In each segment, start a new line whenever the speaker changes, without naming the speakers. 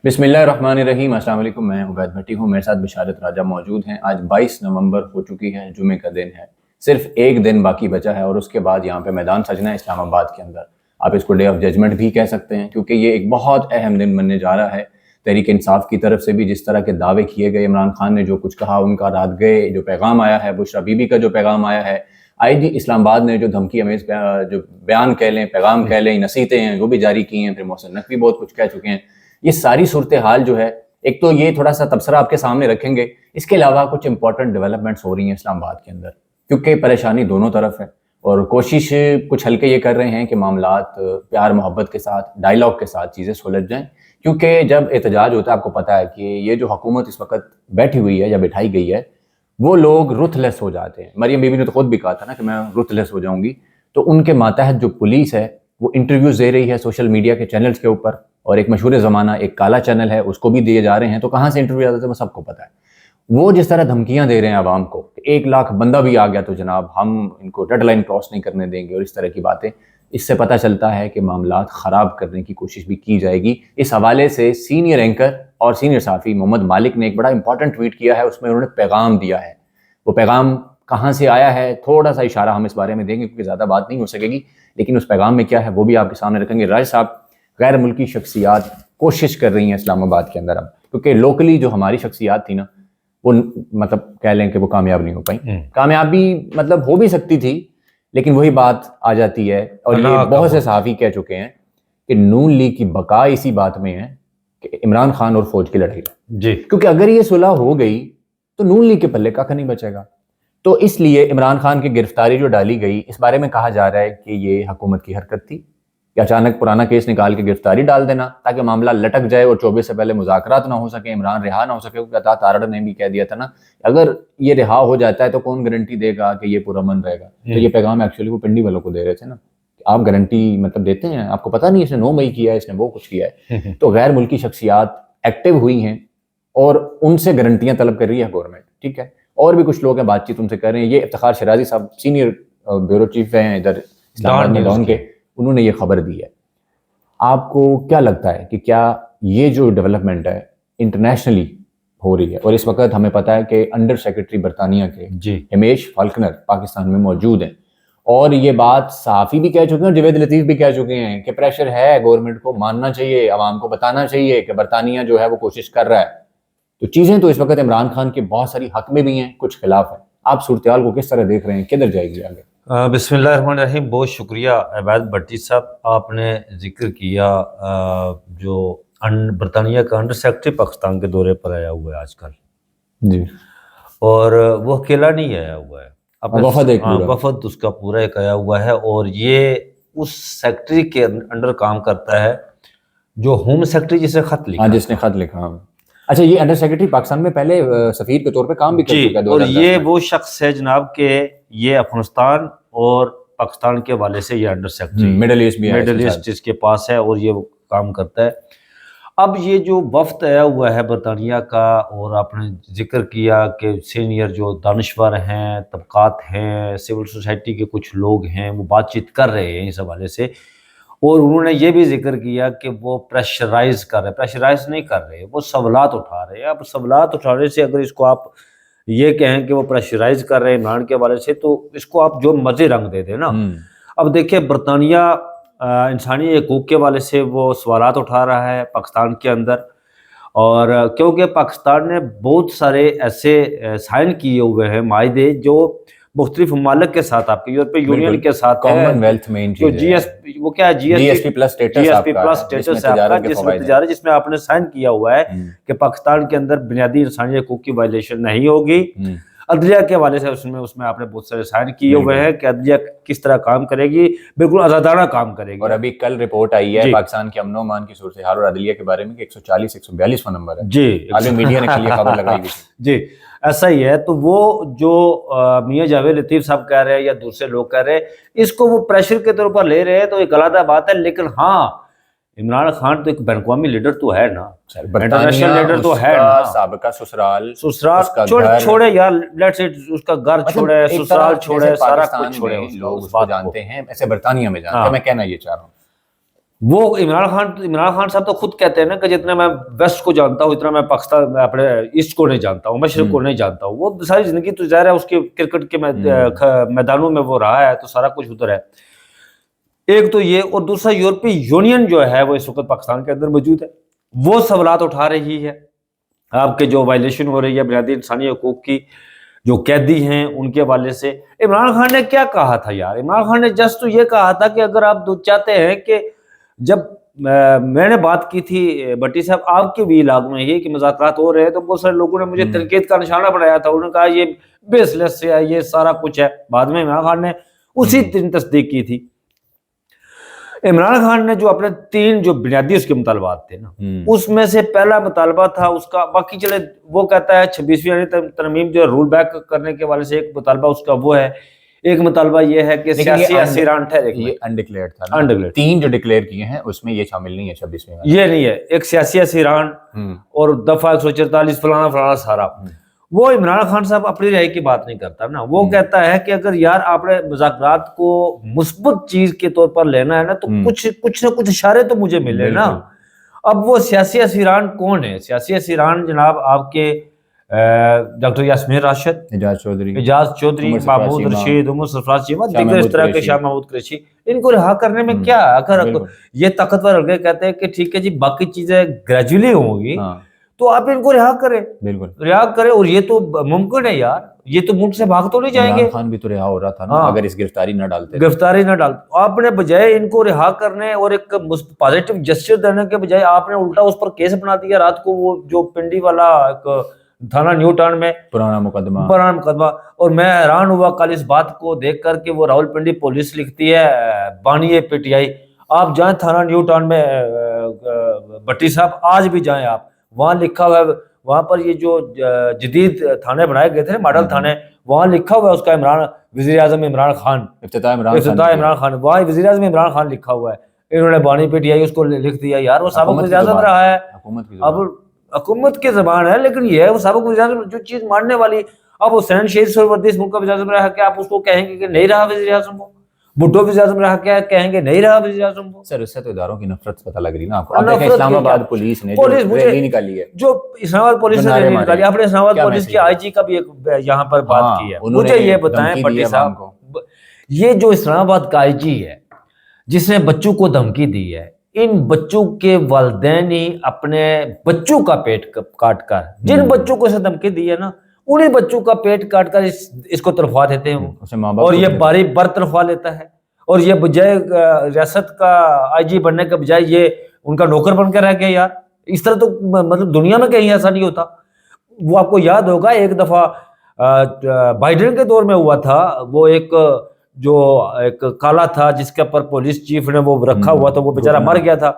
بسم اللہ الرحمن الرحیم۔ السلام علیکم، میں عبید بھٹی ہوں، میرے ساتھ بشارت راجہ موجود ہیں۔ آج 22 نومبر ہو چکی ہے، جمعے کا دن ہے، صرف ایک دن باقی بچا ہے اور اس کے بعد یہاں پہ میدان سجنا ہے اسلام آباد کے اندر۔ آپ اس کو ڈے آف ججمنٹ بھی کہہ سکتے ہیں، کیونکہ یہ ایک بہت اہم دن بننے جا رہا ہے۔ تحریک انصاف کی طرف سے بھی جس طرح کے دعوے کیے گئے، عمران خان نے جو کچھ کہا، ان کا رات گئے جو پیغام آیا ہے، بشرا بی بی کا جو پیغام آیا ہے، آئی جی اسلام آباد نے جو دھمکی امیز جو بیان کہہ لیں، پیغام کہہ لیں، نصیحتیں ہیں وہ بھی جاری کی ہیں، پھر محسن نقوی بہت کچھ کہہ چکے ہیں۔ یہ ساری صورتحال جو ہے، ایک تو یہ تھوڑا سا تبصرہ آپ کے سامنے رکھیں گے، اس کے علاوہ کچھ امپورٹنٹ ڈیولپمنٹس ہو رہی ہیں اسلام آباد کے اندر، کیونکہ پریشانی دونوں طرف ہے اور کوشش کچھ ہلکے یہ کر رہے ہیں کہ معاملات پیار محبت کے ساتھ، ڈائیلاگ کے ساتھ چیزیں سلجھ جائیں، کیونکہ جب احتجاج ہوتا ہے آپ کو پتہ ہے کہ یہ جو حکومت اس وقت بیٹھی ہوئی ہے یا بٹھائی گئی ہے، وہ لوگ رتھ لیس ہو جاتے ہیں۔ مریم بی بی نے تو خود بھی کہا تھا نا کہ میں رتھ لیس ہو جاؤں گی، تو ان کے ماتحت جو پولیس ہے وہ انٹرویوز دے رہی ہے سوشل میڈیا کے چینلز کے اوپر، اور ایک مشہور زمانہ ایک کالا چینل ہے اس کو بھی دیے جا رہے ہیں، تو کہاں سے انٹرویو آتے ہیں وہ سب کو پتہ ہے۔ وہ جس طرح دھمکیاں دے رہے ہیں عوام کو کہ 1 لاکھ بندہ بھی آ گیا تو جناب ہم ان کو ڈیڈ لائن کراس نہیں کرنے دیں گے، اور اس طرح کی باتیں، اس سے پتہ چلتا ہے کہ معاملات خراب کرنے کی کوشش بھی کی جائے گی۔ اس حوالے سے سینئر اینکر اور سینئر صحافی محمد مالک نے ایک بڑا امپورٹنٹ ٹویٹ کیا ہے، اس میں انہوں نے پیغام دیا ہے۔ وہ پیغام کہاں سے آیا ہے تھوڑا سا اشارہ ہم اس بارے میں دیں گے کیونکہ زیادہ بات نہیں ہو سکے گی، لیکن اس پیغام میں کیا ہے وہ بھی آپ کے سامنے رکھیں گے۔ راج صاحب، غیر ملکی شخصیات کوشش کر رہی ہیں اسلام آباد کے اندر اب، کیونکہ لوکلی جو ہماری شخصیات تھی نا، وہ مطلب کہہ لیں کہ وہ کامیاب نہیں ہو پائیں۔ کامیابی مطلب ہو بھی سکتی تھی، لیکن وہی بات آ جاتی ہے، اور یہ بہت سے صحافی کہہ چکے ہیں کہ نون لیگ کی بقا اسی بات میں ہے کہ عمران خان اور فوج کی لڑائی ہے، کیونکہ اگر یہ صلح ہو گئی تو نون لیگ کے پلے کاکھ نہیں بچے گا۔ تو اس لیے عمران خان کی گرفتاری جو ڈالی گئی، اس بارے میں کہا جا رہا ہے کہ یہ حکومت کی حرکت تھی کہ اچانک پرانا کیس نکال کے گرفتاری ڈال دینا تاکہ معاملہ لٹک جائے اور 24 سے پہلے مذاکرات نہ ہو سکے، عمران رہا نہ ہو سکے، کیونکہ عطا تارڑ نے بھی کہہ دیا تھا نا اگر یہ رہا ہو جاتا ہے تو کون گارنٹی دے گا کہ یہ پرامن رہے گا۔ تو یہ پیغام ایکچولی وہ پنڈی والوں کو دے رہے تھے نا، آپ گارنٹی مطلب دیتے ہیں، آپ کو پتہ نہیں اس نے 9 مئی کیا ہے، اس نے وہ کچھ کیا ہے۔ تو غیر ملکی شخصیات ایکٹیو ہوئی ہیں اور ان سے گارنٹیاں طلب کر رہی ہے گورنمنٹ، ٹھیک ہے۔ اور بھی کچھ لوگ ہیں بات چیت ان سے کر رہے ہیں۔ یہ افتخار شرازی صاحب سینئر بیورو چیف ہیں ادھر اسلام آباد میں ڈان کے، انہوں نے یہ خبر دی ہے۔ آپ کو کیا لگتا ہے کہ کیا یہ جو ڈیولپمنٹ ہے انٹرنیشنلی ہو رہی ہے، اور اس وقت ہمیں پتہ ہے کہ انڈر سیکرٹری برطانیہ کے ہمیش فالکنر پاکستان میں موجود ہیں، اور یہ بات صحافی بھی کہہ چکے ہیں اور جوید لطیف بھی کہہ چکے ہیں کہ پریشر ہے، گورنمنٹ کو ماننا چاہیے، عوام کو بتانا چاہیے کہ برطانیہ جو ہے وہ کوشش کر رہا ہے۔ تو چیزیں تو اس وقت عمران خان کے بہت ساری حق میں بھی ہیں، کچھ خلاف ہیں۔ آپ صورتحال کو کس طرح دیکھ رہے ہیں، کدھر جائے گی آگے؟
بسم اللہ الرحمن الرحیم۔ بہت شکریہ عبید بھٹی صاحب، آپ نے ذکر کیا جو برطانیہ کا انڈر سیکرٹری پاکستان کے دورے پر آیا ہوا ہے آج کل،
جی،
اور وہ اکیلا نہیں آیا ہوا ہے، وفد اس کا پورا ایک آیا ہوا ہے، اور یہ اس سیکرٹری کے انڈر کام کرتا ہے جو ہوم سیکرٹری جسے خط لکھا،
جس نے خط لکھا۔ اچھا، یہ انڈر سیکرٹری پاکستان میں پہلے سفیر کے طور پہ کام بھی کر چکا ہے،
اور یہ وہ شخص ہے جناب کہ یہ افغانستان اور پاکستان کے حوالے سے یہ انڈر سیکرٹری
مڈل ایسٹ
جس کے پاس ہے، اور یہ کام کرتا ہے۔ اب یہ جو وفد آیا ہوا ہے برطانیہ کا، اور آپ نے ذکر کیا کہ سینئر جو دانشور ہیں، طبقات ہیں، سول سوسائٹی کے کچھ لوگ ہیں، وہ بات چیت کر رہے ہیں اس حوالے سے، اور انہوں نے یہ بھی ذکر کیا کہ وہ پریشرائز کر رہے، پریشرائز نہیں کر رہے، وہ سوالات اٹھا رہے ہیں۔ اب سوالات اٹھانے سے اگر اس کو آپ یہ کہیں کہ وہ پریشرائز کر رہے ہیں عمران کے حوالے سے، تو اس کو آپ جو مرضی رنگ دے دیں نا۔ اب دیکھیں، برطانیہ انسانی حقوق کے حوالے سے وہ سوالات اٹھا رہا ہے پاکستان کے اندر، اور کیونکہ پاکستان نے بہت سارے ایسے سائن کیے ہوئے ہیں معاہدے جو مختلف ممالک کے ساتھ، آپ کے یورپی یونین کے ساتھ،
کامن ویلتھ میں
جو جی ایس پی، وہ کیا ہے، جی ایس پی پلس اسٹیٹس ہے آپ کا، جس میں تجارت، جس میں آپ نے سائن کیا ہوا ہے کہ پاکستان کے اندر بنیادی انسانی حقوق کی وائلیشن نہیں ہوگی۔ عدلیہ کے حوالے سے اس میں آپ نے بہت سارے سائن کیے ہوئے ہیں کہ عدلیہ کس طرح کام کرے گی، بالکل آزادانہ کام کرے گی۔
اور ابھی کل رپورٹ آئی ہے پاکستان کے امن و امان کی صورتحال اور عدلیہ کے بارے میں کہ 140 142واں نمبر ہے،
جی،
عالمی میڈیا نے کل یہ خبر لگائی ہوئی تھی۔
جی ایسا ہی ہے۔ تو وہ جو میاں جاوید لطیف صاحب کہہ رہے ہیں یا دوسرے لوگ کہہ رہے ہیں، اس کو وہ پریشر کے طور پر لے رہے ہیں، تو ایک علیحدہ بات ہے، لیکن ہاں عمران خان تو ایک بین الاقوامی لیڈر تو ہے نا، انٹرنیشنل لیڈر تو ہے نا۔
سابقہ سسرال
چھوڑے یار، لیٹس اٹ، اس کا گھر چھوڑے، سسرال چھوڑے، سارا کچھ چھوڑے،
لوگ اس کو جانتے ہیں، ایسے برطانیہ میں جانتے ہیں۔ میں کہنا یہ چاہ رہا ہوں
وہ عمران خان صاحب تو خود کہتے ہیں نا کہ جتنا میں ویسٹ کو جانتا ہوں اتنا میں پاکستان میں اپنے ایسٹ کو نہیں جانتا ہوں، مشرق کو نہیں جانتا ہوں. وہ ساری زندگی تو ظاہر ہے اس کے کرکٹ کے میدانوں میں وہ رہا ہے، تو سارا کچھ ادھر ہے. ایک تو یہ، اور دوسرا یورپی یونین جو ہے وہ اس وقت پاکستان کے اندر موجود ہے، وہ سوالات اٹھا رہی ہے آپ کے جو وائلیشن ہو رہی ہے بنیادی انسانی حقوق کی، جو قیدی ہیں ان کے حوالے سے. عمران خان نے کیا کہا تھا یار؟ عمران خان نے جسٹ تو یہ کہا تھا کہ اگر آپ چاہتے ہیں کہ جب میں نے بات کی تھی بٹی صاحب آپ کے بھی علاقے میں یہ کہ مذاکرات ہو رہے ہیں، تو بہت سارے لوگوں نے مجھے تنقید کا نشانہ بنایا تھا، انہوں نے کہا یہ بیس لیس ہے، یہ سارا کچھ ہے. بعد میں عمران خان نے اسی دن تصدیق کی تھی. عمران خان نے جو اپنے 3 جو بنیادی اس کے مطالبات تھے نا، اس میں سے پہلا مطالبہ تھا اس کا، باقی چلے وہ کہتا ہے 26ویں ترمیم جو رول بیک کرنے کے والے سے ایک مطالبہ اس کا وہ ہے. ایک مطالبہ یہ ہے کہ سیاسی اسیران ٹھہرے،
یہ انڈکلیئرڈ تھا نا، 3 جو ڈکلیئر کیے ہیں اس میں یہ شامل نہیں ہے 26ویں میں،
یہ نہیں ہے. ایک سیاسی اسیران اور دفعہ 144 فلانا فلانا سارا. وہ عمران خان صاحب اپنی رائے کی بات نہیں کرتا نا، وہ کہتا ہے کہ اگر یار آپ نے مذاکرات کو مثبت چیز کے طور پر لینا ہے نا تو کچھ نہ کچھ اشارے تو مجھے ملے نا. اب وہ سیاسی اسیران کون ہے؟ سیاسی اسیران جناب آپ کے ڈاکٹر یاسمین راشد، اعجاز چودھری، محمود رشید، عمر سرفراز چیمہ، دیگر اس طرح کے، شاہ محمود قریشی. ان کو رہا کرنے میں کیا، اگر یہ طاقتور حلقے کہتے ہیں کہ ٹھیک ہے جی باقی چیزیں گریجولی ہوں گی تو آپ ان کو رہا کریں، بالکل رہا کریں. اور یہ تو ممکن ہے یار، یہ تو ملک سے بھاگ تو نہیں جائیں گے.
عمران خان بھی تو رہا ہو رہا تھا نا اگر اس گرفتاری نہ ڈالتے.
آپ نے بجائے ان کو رہا کرنے اور ایک پازیٹیو جسچر دینے کے بجائے آپ نے الٹا اس پر کیس بنا دیا. رات کو وہ جو پنڈی والا ایک تھانہ نیو ٹاؤن میں پرانا مقدمہ. اور میں حیران ہوا کل اس بات کو دیکھ کر کہ وہ راول پنڈی پولیس لکھتی ہے بانی پی ٹی آئی. آپ جائیں تھانہ نیو ٹاؤن میں بٹی صاحب، آج بھی جائیں آپ، وہاں لکھا ہوا ہے، وہاں پر یہ جو جدید تھانے بنائے گئے تھے ماڈل تھانے، وہاں لکھا ہوا ہے اس کا وزیر اعظم عمران خان، افتتاح عمران خان، وہاں وزیر اعظم عمران خان لکھا ہوا ہے. انہوں نے بانی پی ٹی آئی اس کو لکھ دیا. یار وہ سابق وزیر اعظم رہا ہے، اب حکومت کی زبان ہے، لیکن یہ ہے وہ سابق وزیر اعظم جو چیز ماننے والی. اب حسین شہید سہروردی اس ملک کا وزیر اعظم رہا، کیا آپ اس کو کہیں گے کہ نہیں رہا وزیر اعظم؟ وہ بھٹو وزیر اعظم رہا، کیا کہیں گے نہیں رہا وزیر اعظم؟
سر اس سے تو اداروں کی نفرت پتہ لگ رہی نا آپ کو. اب دیکھیں اسلام آباد پولیس نے ریلی نکالی ہے،
جو اسلام آباد پولیس نے ریلی نکالی، آپ نے اسلام آباد پولیس کی آئی جی کا بھی یہاں پر بات کی ہے. مجھے یہ بتائیں بٹی صاحب، یہ جو اسلام آباد کا آئی جی ہے جس نے بچوں کو دھمکی دی ہے، ان بچوں کے والدین ہی اپنے بچوں کا پیٹ کاٹ کر، جن بچوں کو اسے دھمکی دی ہے نا، انہیں بچوں کا پیٹ کاٹ کر اس کو تنخواہ دیتے ہیں، اور یہ باری بر تنخواہ لیتا ہے. اور یہ بجائے ریاست کا آئی جی بننے کے بجائے یہ ان کا نوکر بن کے رہ گیا. یار اس طرح تو مطلب دنیا میں کہیں ایسا نہیں ہوتا. وہ آپ کو یاد ہوگا ایک دفعہ بائیڈن کے دور میں ہوا تھا، وہ ایک جو ایک کالا تھا جس کے اوپر پولیس چیف نے وہ رکھا ہوا تھا، وہ بیچارہ مر گیا تھا.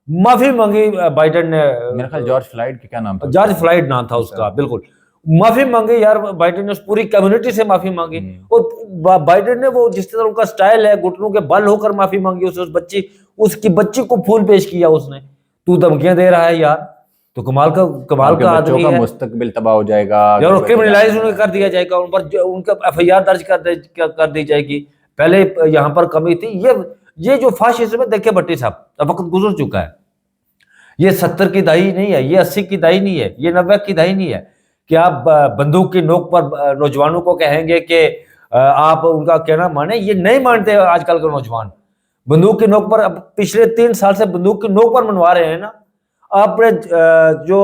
معافی مانگی بائیڈن نے، میرا خیال
جارج فلائیڈ کیا نام تھا،
جارج فلائیڈ نام تھا اس کا، بالکل. معافی مانگی یار بائیڈن نے، اس پوری کمیونٹی سے معافی مانگی. اور بائیڈن نے وہ جس طرح ان کا سٹائل ہے گھٹنوں کے بل ہو کر معافی مانگی. اس کی بچی کو پھول پیش کیا اس نے. تو دھمکیاں دے رہا ہے یار، تو کمال کا آدمی ہے.
مستقبل تباہ ہو جائے گا
یار، کرمنلائز انہیں کر دیا جائے گا، ان پر ان کا ایف آئی آر درج کر دی جائے گی. پہلے یہاں پر کمی تھی. یہ جو فاشزم ہے، دیکھیں بٹی صاحب وقت گزر چکا ہے. یہ 70 کی دہائی نہیں ہے، یہ 80 کی دہائی نہیں ہے، یہ 90 کی دہائی نہیں ہے کہ آپ بندوق کی نوک پر نوجوانوں کو کہیں گے کہ آپ ان کا کہنا مانیں. یہ نہیں مانتے آج کل کے نوجوان. بندوق کی نوک پر پچھلے 3 سال سے بندوق کی نوک پر منوا رہے ہیں نا. آپ نے جو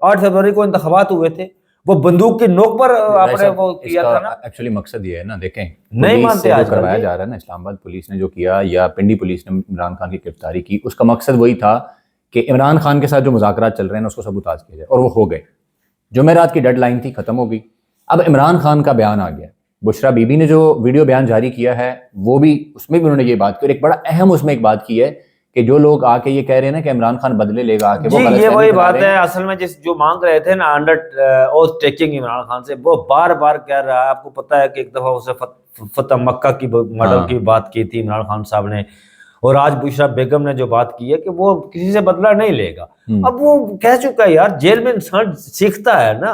8 فروری کو انتخابات ہوئے تھے، وہ بندوق کی نوک پر آپ نے وہ کیا تھا نا.
ایکچولی مقصد یہ ہے نا، دیکھیں
نہیں مانتے آج
کروایا جا رہا ہے نا. اسلام آباد پولیس نے جو کیا یا پنڈی پولیس نے عمران خان کی گرفتاری کی، اس کا مقصد وہی تھا کہ عمران خان کے ساتھ جو مذاکرات چل رہے ہیں اس کو سبوتاژ کیا جائے، اور وہ ہو گئے. جمعرات کی ڈیڈ لائن تھی، ختم ہو گئی. اب عمران خان کا بیان آ گیا. بشرا بی بی نے جو ویڈیو بیان جاری کیا ہے، وہ بھی اس میں بھی انہوں نے یہ بات کی، اور ایک بڑا اہم اس میں ایک بات کی ہے کہ جو لوگ آ کے یہ کہہ رہے ہیں نا کہ عمران خان بدلے لے گا، کہ
جی یہ وہی بات ہے اصل میں جو مانگ رہے تھے نا under oath taking Imran Khan سے، وہ بار بار کہہ رہا ہے. آپ کو پتہ ہے کہ ایک دفعہ اسے فتح مکہ کی ماڈل کی بات کی تھی عمران خان صاحب نے، اور آج بشرا بیگم نے جو بات کی ہے کہ وہ کسی سے بدلہ نہیں لے گا. اب وہ کہہ چکا ہے یار، جیل میں انسان سیکھتا ہے نا.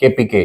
KPK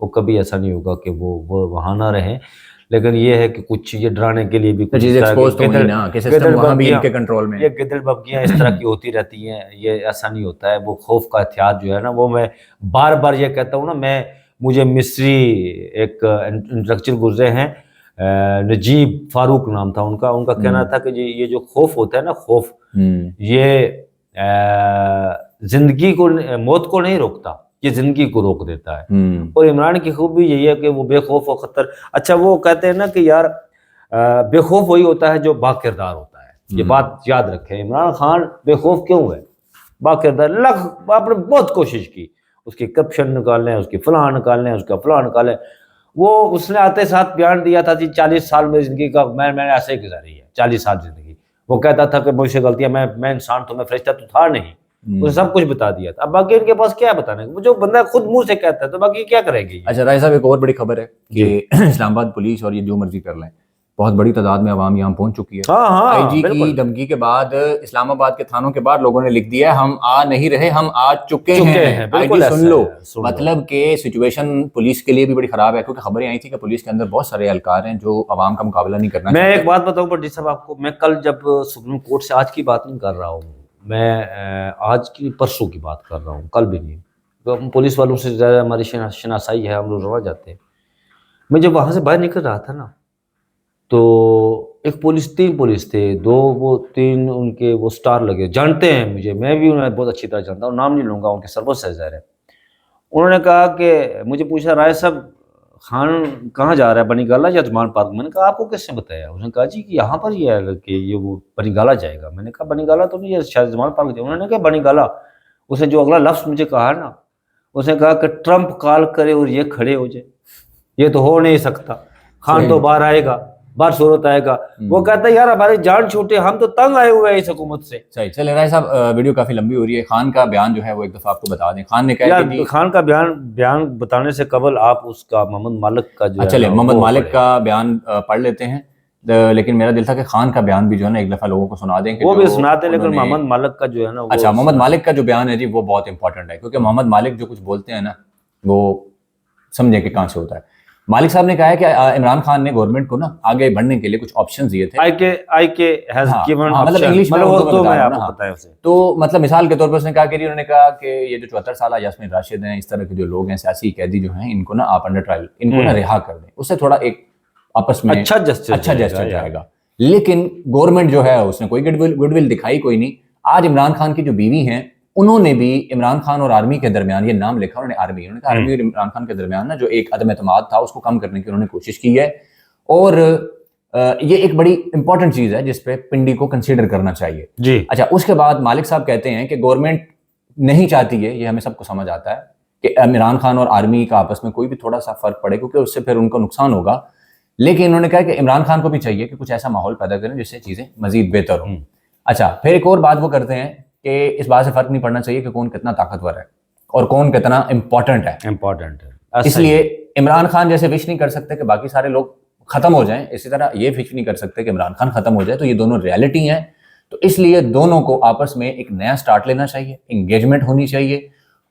وہ کبھی ایسا نہیں ہوگا کہ وہ وہاں نہ رہیں، لیکن یہ ہے کہ کچھ یہ ڈرانے کے لیے بھی کچھ
چیز ایکسپوز تو ہوئی نا کہ سسٹم وہاں بھی ان کے کنٹرول میں ہے.
یہ گدڑ بگیاں اس طرح کی ہوتی رہتی ہیں، یہ ایسا نہیں ہوتا ہے. وہ خوف کا احتیاط جو ہے نا، وہ میں بار بار یہ کہتا ہوں نا، مجھے مصری ایک انٹلیکچوئل گزرے ہیں، نجیب فاروق نام تھا ان کا کہنا تھا کہ یہ جو خوف ہوتا ہے نا، خوف یہ زندگی کو، موت کو نہیں روکتا، یہ زندگی کو روک دیتا ہے. اور عمران کی خوبی یہی ہے کہ وہ بے خوف و خطر. اچھا وہ کہتے ہیں نا کہ یار بے خوف وہی ہوتا ہے جو با کردار ہوتا ہے. یہ بات یاد رکھیں، عمران خان بے خوف کیوں ہے؟ با کردار. آپ نے بہت کوشش کی اس کی کرپشن نکالنے، اس کی فلاں نکالنے، اس کا فلاں نکالنے. وہ اس نے آتے ساتھ بیان دیا تھا جی 40 سال میری زندگی کا میں نے ایسے ہی گزاری ہے، 40 سال زندگی. وہ کہتا تھا کہ مجھ سے غلطیاں، میں انسان تو، میں فرشتہ تو تھا نہیں. اسے سب کچھ بتا دیا تھا. اب باقی ان کے پاس کیا بتانے، جو بندہ خود منہ سے کہتا ہے تو باقی کیا کرے گی.
اچھا راجہ صاحب، ایک اور بڑی خبر ہے کہ اسلام آباد پولیس، اور یہ جو مرضی کر لیں، بہت بڑی تعداد میں عوام یہاں پہنچ چکی ہے. آئی جی کی دھمکی کے بعد اسلام آباد کے تھانوں کے بعد لوگوں نے لکھ دیا ہے ہم آ نہیں رہے، ہم آ چکے ہیں. آئی جی سن لو، مطلب کہ سچویشن پولیس کے لیے بھی بڑی خراب ہے، کیونکہ خبریں آئی تھی کہ پولیس کے اندر بہت سارے اہلکار ہیں جو عوام کا مقابلہ نہیں کرنا.
میں ایک بات بتاؤں بٹ صاحب آپ کو، میں کل جب سپریم کورٹ سے، آج کی بات نہیں کر رہا ہوں میں، آج کی پرسوں کی بات کر رہا ہوں، کل بھی نہیں. پولیس والوں سے زیادہ ہماری شناسائی ہے، ہم لوگ روا جاتے ہیں. میں جب وہاں سے باہر نکل رہا تھا نا، تو ایک تین پولیس تھے، تین ان کے وہ سٹار لگے، جانتے ہیں مجھے، میں بھی انہیں بہت اچھی طرح جانتا ہوں، نام نہیں لوں گا، ان کے سرپرسٹ ہے ظاہر ہے. انہوں نے کہا کہ مجھے پوچھا رائے صاحب خان کہاں جا رہا ہے، بنی گالا یا زمان پارک؟ میں نے کہا آپ کو کس نے بتایا؟ اس نے کہا جی کہ یہاں پر یہ ہے کہ یہ وہ بنی گالا جائے گا. میں نے کہا بنی گالا تو نہیں ہے، شاید زمان پارک جائے. انہوں نے کہا بنی گالا. اس نے جو اگلا لفظ مجھے کہا نا، اس نے کہا کہ ٹرمپ کال کرے اور یہ کھڑے ہو جائے، یہ تو ہو نہیں سکتا، خان تو باہر آئے گا، باہر صورت آئے گا. وہ کہتا ہے یار ہماری جان چھوٹے، ہم تو تنگ آئے ہوئے ہیں اس حکومت سے.
صحیح. چلے رائے صاحب، ویڈیو کافی لمبی ہو رہی ہے. خان کا بیان جو ہے وہ ایک دفعہ آپ کو بتا دیں. خان نے کہا کہ
خان کا بیان بتانے سے قبل آپ اس کا محمد مالک کا جو ہے،
چلے محمد مالک کا بیان پڑھ لیتے ہیں. لیکن میرا دل تھا کہ خان کا بیان بھی جو ہے نا ایک دفعہ لوگوں کو سنا دیں.
وہ بھی سنا دیں، لیکن محمد مالک کا جو ہے نا،
اچھا محمد مالک کا جو بیان ہے جی وہ بہت امپورٹنٹ ہے، کیونکہ محمد مالک جو کچھ بولتے ہیں نا وہ سمجھیں کہ کہاں سے ہوتا ہے. مالک صاحب نے کہا ہے کہ عمران خان نے گورنمنٹ کو نا آگے بڑھنے کے لیے کچھ آپشنز دیے تھے. مطلب انگلش میں تو مطلب مثال کے طور پر اس نے کہا کہ انہوں نے کہا کہ یہ جو 74 سالہ یاسمین راشد ہیں، اس طرح کے جو لوگ ہیں، سیاسی قیدی جو ہیں، ان کو نا آپ انڈر ٹرائل ان کو نا رہا کر دیں. اس سے تھوڑا ایک آپس میں اچھا جسچر جائے گا. لیکن گورنمنٹ جو ہے اس نے کوئی گڈ ول دکھائی کوئی نہیں. آج عمران خان کی جو بیوی ہیں انہوں نے بھی عمران خان اور آرمی کے درمیان یہ نام لکھا، انہوں نے آرمی، انہوں نے کہا آرمی اور عمران خان کے درمیان نا جو ایک عدم اعتماد تھا اس کو کم کرنے کی انہوں نے کوشش کی ہے. اور یہ ایک بڑی امپورٹنٹ چیز ہے جس پہ پنڈی کو کنسیڈر کرنا چاہیے.
جی
اچھا، اس کے بعد مالک صاحب کہتے ہیں کہ گورنمنٹ نہیں چاہتی ہے، یہ ہمیں سب کو سمجھ آتا ہے کہ عمران خان اور آرمی کا آپس میں کوئی بھی تھوڑا سا فرق پڑے، کیونکہ اس سے پھر ان کو نقصان ہوگا. لیکن انہوں نے کہا کہ عمران خان کو بھی چاہیے کہ کچھ ایسا ماحول پیدا کریں جس سے چیزیں مزید بہتر ہوں. اچھا، پھر ایک اور بات وہ کرتے ہیں کہ اس بات سے فرق نہیں پڑنا چاہیے کہ کون کتنا طاقتور ہے اور کون کتنا امپورٹنٹ ہے. اس لیے عمران خان جیسے وش نہیں کر سکتے کہ باقی سارے لوگ ختم ہو جائیں، اسی طرح یہ وش نہیں کر سکتے کہ عمران خان ختم ہو جائے. تو یہ دونوں ریالٹی ہیں. تو اس لیے دونوں کو آپس میں ایک نیا سٹارٹ لینا چاہیے، انگیجمنٹ ہونی چاہیے،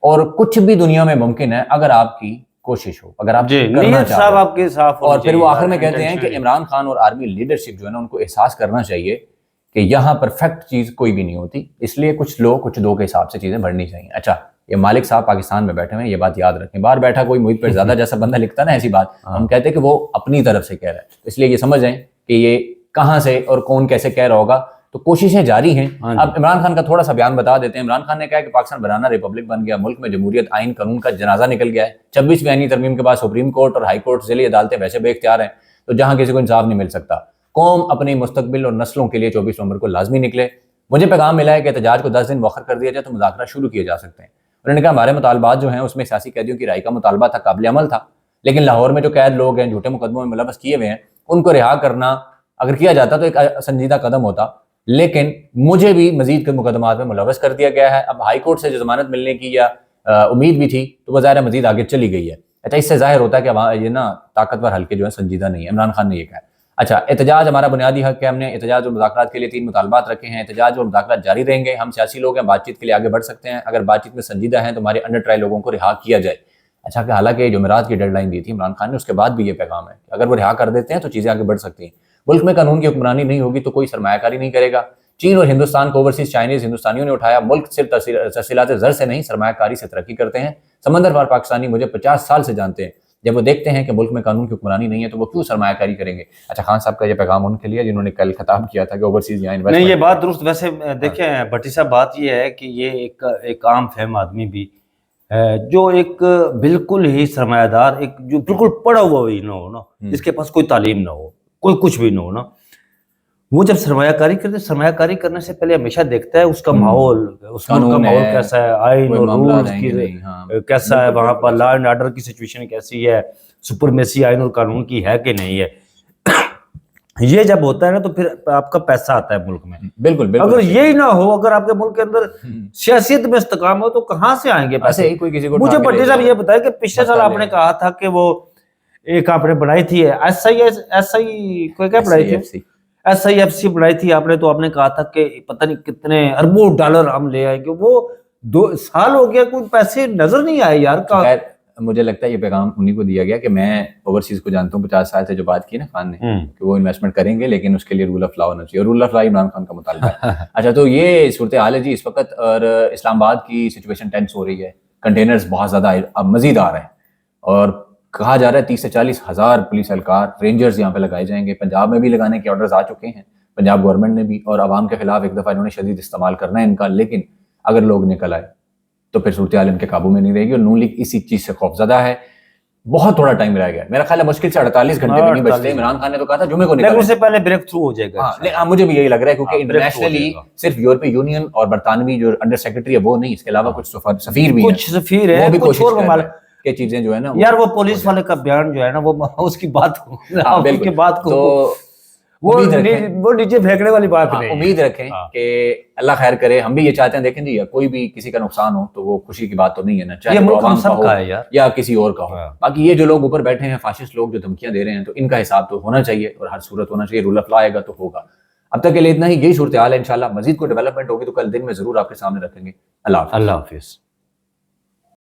اور کچھ بھی دنیا میں ممکن ہے اگر آپ کی کوشش ہو، اگر آپ کرنا چاہیں. اور پھر وہ آخر میں کہتے ہیں کہ عمران خان اور آرمی لیڈرشپ جو ہے نا ان کو احساس کرنا چاہیے کہ یہاں پرفیکٹ چیز کوئی بھی نہیں ہوتی، اس لیے کچھ لو کچھ دو کے حساب سے چیزیں بڑھنی چاہیے. اچھا، یہ مالک صاحب پاکستان میں بیٹھے ہوئے ہیں، یہ بات یاد رکھیں. باہر بیٹھا کوئی محیط پہ زیادہ جیسا بندہ لکھتا نا ایسی بات، ہم کہتے ہیں کہ وہ اپنی طرف سے کہہ رہا ہے. اس لیے یہ سمجھ جائیں کہ یہ کہاں سے اور کون کیسے کہہ رہا ہوگا. تو کوششیں جاری ہیں. اب عمران خان کا تھوڑا سا بیان بتا دیتے ہیں. عمران خان نے کہا کہ پاکستان بنانا ریپبلک بن گیا، ملک میں جمہوریت، آئین قانون کا جنازہ نکل گیا ہے. 26ویں آئینی ترمیم کے بعد سپریم کورٹ اور ہائی کورٹ ضلعی عدالتیں ویسے بے اختیار ہیں، تو جہاں کسی کو انصاف نہیں مل سکتا. قوم اپنی مستقبل اور نسلوں کے لیے 24 نومبر کو لازمی نکلے. مجھے پیغام ملا ہے کہ احتجاج کو 10 دن مؤخر کر دیا جائے تو مذاکرات شروع کیے جا سکتے ہیں. انہوں نے کہا ہمارے مطالبات جو ہیں اس میں سیاسی قیدیوں کی رہائی کا مطالبہ تھا، قابل عمل تھا، لیکن لاہور میں جو قید لوگ ہیں جھوٹے مقدموں میں ملوث کیے ہوئے ہیں ان کو رہا کرنا اگر کیا جاتا تو ایک سنجیدہ قدم ہوتا. لیکن مجھے بھی مزید مقدمات میں ملوث کر دیا گیا ہے. اب ہائی کورٹ سے جو ضمانت ملنے کی یا امید بھی تھی تو وہ ظاہر مزید آگے چلی گئی ہے. اچھا، اس سے ظاہر ہوتا ہے کہ یہ نا طاقتور حلقے جو ہیں سنجیدہ نہیں ہے. عمران خان نے یہ کہا. اچھا، احتجاج ہمارا بنیادی حق ہے، ہم نے احتجاج اور مذاکرات کے لیے 3 مطالبات رکھے ہیں. احتجاج اور مذاکرات جاری رہیں گے. ہم سیاسی لوگ ہیں، بات چیت کے لیے آگے بڑھ سکتے ہیں. اگر بات چیت میں سنجیدہ ہیں تو ہمارے انڈر ٹرائل لوگوں کو رہا کیا جائے. اچھا کہ حالانکہ جمعرات کی ڈیڈ لائن دی تھی عمران خان نے، اس کے بعد بھی یہ پیغام ہے کہ اگر وہ رہا کر دیتے ہیں تو چیزیں آگے بڑھ سکتی ہیں. ملک میں قانون کی حکمرانی نہیں ہوگی تو کوئی سرمایہ کاری نہیں کرے گا. چین اور ہندوستان کو اوورسیز چائنیز ہندوستانیوں نے اٹھایا. ملک صرف ترسیلات زر سے نہیں سرمایہ کاری سے ترقی کرتے ہیں. سمندر پار پاکستانی مجھے 50 سال سے جانتے ہیں، جب وہ دیکھتے ہیں کہ ملک میں قانون کی حکمرانی نہیں ہے تو وہ کیوں سرمایہ کاری کریں گے. اچھا خان صاحب کا یہ پیغام ان کے لیے جنہوں نے کل خطاب کیا تھا کہ اوورسیز یہاں
نہیں، یہ بات درست. ویسے دیکھیں بھٹی صاحب، بات یہ ہے کہ یہ ایک عام فہم آدمی بھی جو ایک بالکل ہی سرمایہ دار، ایک جو بالکل پڑھا ہوا بھی نہ ہو نا، جس کے پاس کوئی تعلیم نہ ہو، کوئی کچھ بھی نہ ہو نا، وہ جب سرمایہ کاری کرتے، سرمایہ کاری کرنے سے پہلے ہمیشہ دیکھتا ہے اس کا ماحول، اس ملک کا ماحول کیسا ہے، آئین اور رولز کی کیسا ہے، وہاں پر لا اینڈ آرڈر کی سچویشن کیسی ہے، سپرمیسی آئین اور قانون کی ہے کہ نہیں ہے. یہ جب ہوتا ہے نا تو پھر آپ کا پیسہ آتا ہے ملک میں.
بالکل
اگر یہی نہ ہو، اگر آپ کے ملک کے اندر سیاست میں استحکام ہو تو کہاں سے آئیں گے پیسے؟ مجھے بھٹی صاحب یہ بتائیں کہ پچھلے سال آپ نے کہا تھا کہ وہ ایک آپ نے بنائی تھی ایس آئی کیا بنائی تھی، ایس آئی ایف سی بنائی تھی آپ نے، تو آپ نے کہا تھا کہ پتہ نہیں کتنے اربوں ڈالر ہم لے آئیں گے. وہ 2 سال ہو گیا، کوئی پیسے نظر نہیں آئے یار.
مجھے لگتا ہے یہ پیغام انہیں کو دیا گیا کہ میں اوورسیز کو جانتا ہوں، 50 سال سے جو بات کی نا خان نے کہ وہ انویسٹمنٹ کریں گے لیکن اس کے لیے رول آف لا ہونا چاہیے، اور rule of law Imran Khan کا مطالبہ ہے. اچھا تو یہ صورتحال ہے جی اس وقت، اور اسلام آباد کی سچویشن ٹینس ہو رہی ہے. کنٹینرز بہت زیادہ اب مزید آ رہے ہیں اور کہا جا رہا ہے 30 سے 40 ہزار پولیس اہلکار رینجرز یہاں پہ لگائے جائیں گے. پنجاب میں بھی لگانے کے آرڈرز آ چکے ہیں پنجاب گورنمنٹ نے بھی، اور عوام کے خلاف ایک دفعہ انہوں نے شدید استعمال کرنا ہے ان کا. لیکن اگر لوگ نکل آئے تو پھر صورتحال ان کے قابو میں نہیں رہے گی، اور نون لیگ اسی چیز سے خوفزدہ ہے. بہت تھوڑا ٹائم رہ گیا، میرا خیال ہے مشکل سے 48 گھنٹے بھی نہیں بچتے. عمران خان نے تو کہا تھا جمعے کو نکلیں،
اس سے پہلے بریک تھرو ہو جائے گا.
ہاں مجھے بھی یہی لگ رہا ہے کیونکہ انٹرنیشنلی صرف یورپی یونین اور برطانوی جو انڈر سیکرٹری ہے وہ نہیں، اس کے علاوہ کچھ سفیر بھی ہیں،
کچھ سفیر ہیں،
کچھ اور ممالک کے چیزیں جو ہے نا
یار وہ پولیس والے کا بیان جو ہے نا وہ اس کی بات کو وہ نیچے پھینکنے والی بات نہیں.
امید رکھیں کہ اللہ خیر کرے. ہم بھی یہ چاہتے ہیں، دیکھیں جی کوئی بھی کسی کا نقصان ہو تو وہ خوشی کی بات تو نہیں ہے نا، چاہے وہ عوام کا ہو یا کسی اور کا ہو. باقی یہ جو لوگ اوپر بیٹھے ہیں فاشسٹ لوگ جو دھمکیاں دے رہے ہیں، تو ان کا حساب تو ہونا چاہیے اور ہر صورت ہونا چاہیے. رول آف لا آئے گا تو ہوگا. اب تک کے لیے اتنا ہی. یہی صورتحال ہے، انشاءاللہ مزید کوئی ڈیولپمنٹ ہوگی تو کل دن میں ضرور آپ کے سامنے رکھیں گے. اللہ حافظ.